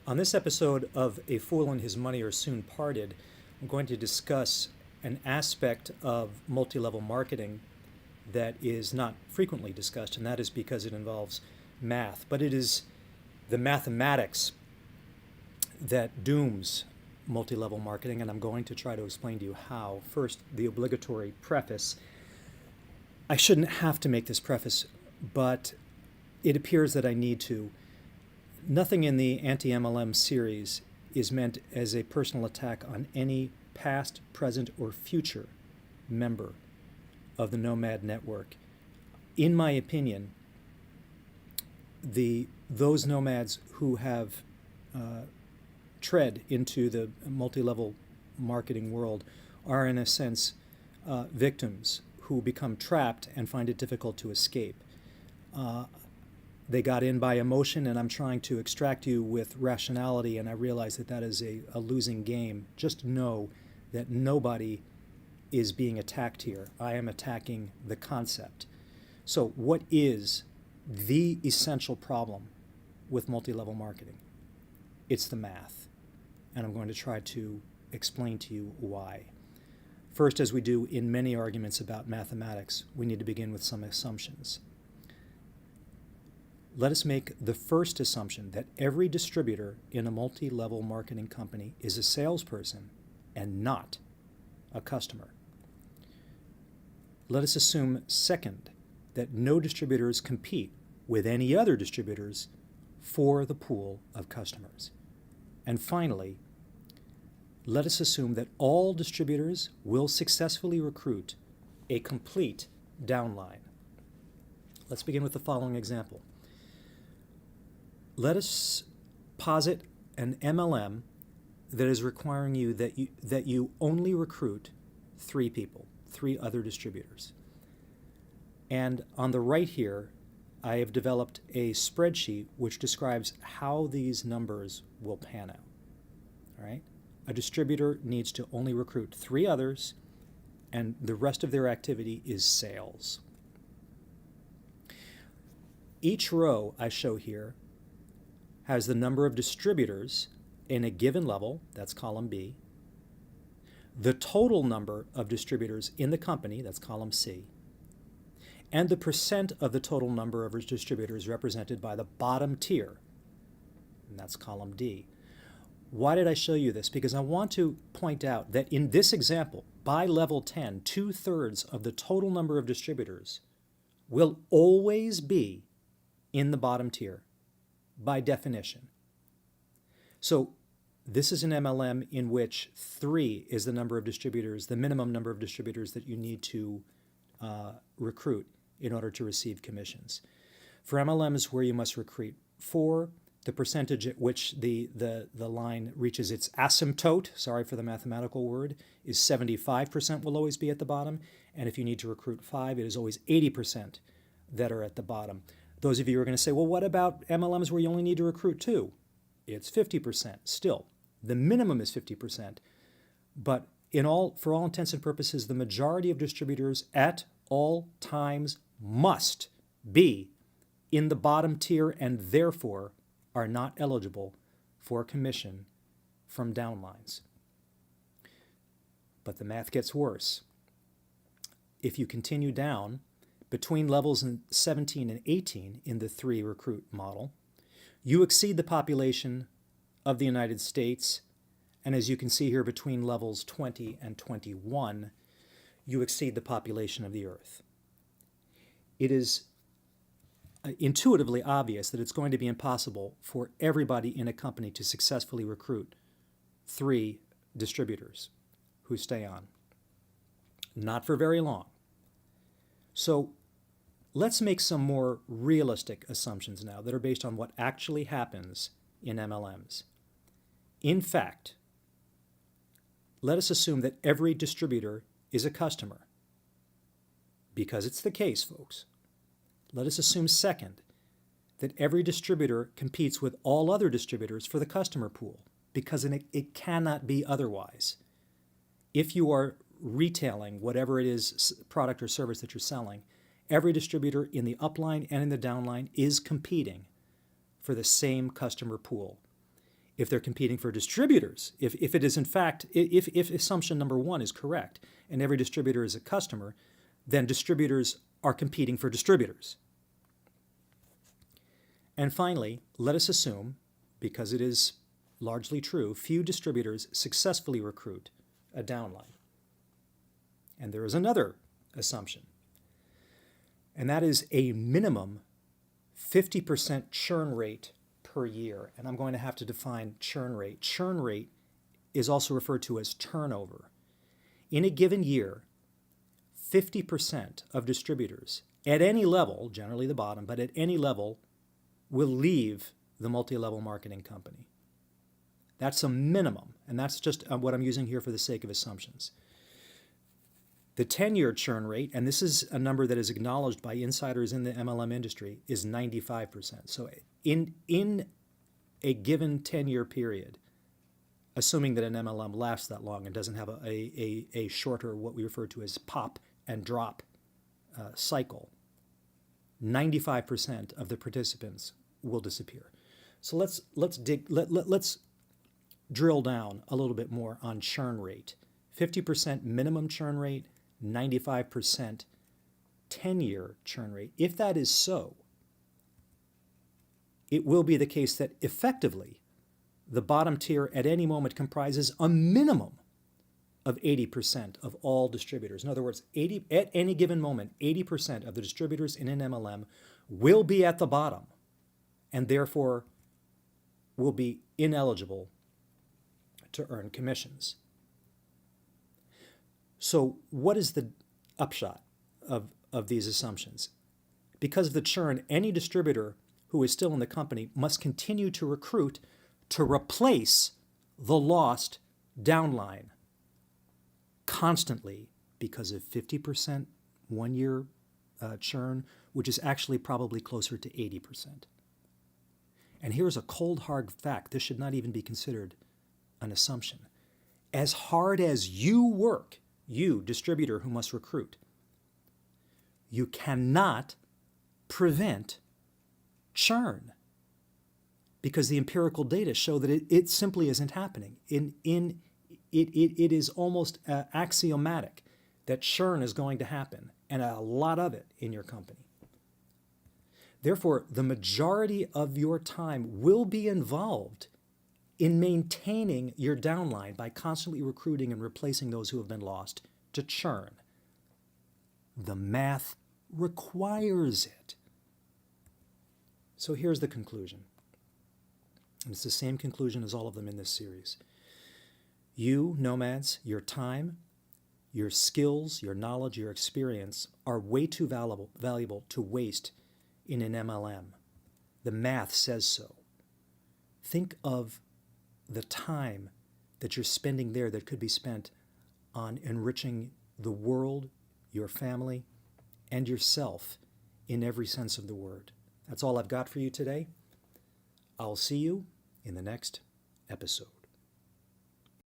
On this episode of A Fool and His Money Are Soon Parted, I'm going to discuss an aspect of multi-level marketing that is not frequently discussed, and that is because it involves math. But it is the mathematics that dooms multi-level marketing, and I'm going to try to explain to you how. First, the obligatory preface. I shouldn't have to make this preface, but it appears that I need to. Nothing in the anti-MLM series is meant as a personal attack on any past, present, or future member of the Nomad Network. In my opinion, those nomads who have tread into the multi-level marketing world are, in a sense, victims who become trapped and find it difficult to escape. They got in by emotion, and I'm trying to extract you with rationality, and I realize that that is a losing game. Just know that nobody is being attacked here. I am attacking the concept. So what is the essential problem with multi-level marketing? It's the math, and I'm going to try to explain to you why. First, as we do in many arguments about mathematics, we need to begin with some assumptions. Let us make the first assumption that every distributor in a multi-level marketing company is a salesperson and not a customer. Let us assume, second, that no distributors compete with any other distributors for the pool of customers. And finally, let us assume that all distributors will successfully recruit a complete downline. Let's begin with the following example. Let us posit an MLM that is requiring you that you only recruit 3 people, 3 other distributors. And on the right here, I have developed a spreadsheet which describes how these numbers will pan out. All right? A distributor needs to only recruit 3 others, and the rest of their activity is sales. Each row I show here has the number of distributors in a given level, that's column B, the total number of distributors in the company, that's column C, and the percent of the total number of distributors represented by the bottom tier, and that's column D. Why did I show you this? Because I want to point out that in this example, by level 10, 2/3 of the total number of distributors will always be in the bottom tier, by definition. So this is an MLM in which 3 is the number of distributors, the minimum number of distributors that you need to recruit in order to receive commissions. For MLMs where you must recruit 4, the percentage at which the line reaches its asymptote, sorry for the mathematical word, is 75% will always be at the bottom. And if you need to recruit 5, it is always 80% that are at the bottom. Those of you who are going to say, well, what about MLMs where you only need to recruit 2? It's 50% still. The minimum is 50%. But for all intents and purposes, the majority of distributors at all times must be in the bottom tier and therefore are not eligible for commission from downlines. But the math gets worse. If you continue down, between levels 17 and 18 in the 3 recruit model, you exceed the population of the United States, and as you can see here, between levels 20 and 21, you exceed the population of the Earth. It is intuitively obvious that it's going to be impossible for everybody in a company to successfully recruit 3 distributors who stay on. Not for very long. So let's make some more realistic assumptions now that are based on what actually happens in MLMs. In fact, let us assume that every distributor is a customer. Because it's the case, folks. Let us assume, second, that every distributor competes with all other distributors for the customer pool, because it cannot be otherwise. If you are retailing whatever it is, product or service that you're selling, every distributor in the upline and in the downline is competing for the same customer pool. if they're competing for distributors. If it is in fact, if assumption number one is correct and every distributor is a customer, then distributors are competing for distributors. And finally, let us assume, because it is largely true, few distributors successfully recruit a downline. And there is another assumption, and that is a minimum 50% churn rate per year. And I'm going to have to define churn rate. Churn rate is also referred to as turnover. In a given year, 50% of distributors at any level, generally the bottom, but at any level, will leave the multi-level marketing company. That's a minimum, and that's just what I'm using here for the sake of assumptions. The 10-year churn rate, and this is a number that is acknowledged by insiders in the MLM industry, is 95%. So in a given 10-year period, assuming that an MLM lasts that long and doesn't have a shorter, what we refer to as pop and drop cycle, 95% of the participants will disappear. So let's drill down a little bit more on churn rate. 50% minimum churn rate, 95% 10-year churn rate. If that is so, it will be the case that effectively the bottom tier at any moment comprises a minimum of 80% of all distributors. In other words, at any given moment, 80% of the distributors in an MLM will be at the bottom and therefore will be ineligible to earn commissions. So what is the upshot of these assumptions? Because of the churn, any distributor who is still in the company must continue to recruit to replace the lost downline constantly because of 50% one-year churn, which is actually probably closer to 80%. And here's a cold, hard fact. This should not even be considered an assumption. As hard as you work, you, distributor who must recruit, you cannot prevent churn because the empirical data show that it simply isn't happening. It is almost axiomatic that churn is going to happen, and a lot of it in your company. Therefore, the majority of your time will be involved in maintaining your downline by constantly recruiting and replacing those who have been lost to churn. The math requires it. So here's the conclusion. And it's the same conclusion as all of them in this series. You, nomads, your time, your skills, your knowledge, your experience are way too valuable to waste in an MLM. The math says so. Think of the time that you're spending there that could be spent on enriching the world, your family, and yourself in every sense of the word. That's all I've got for you today. I'll see you in the next episode.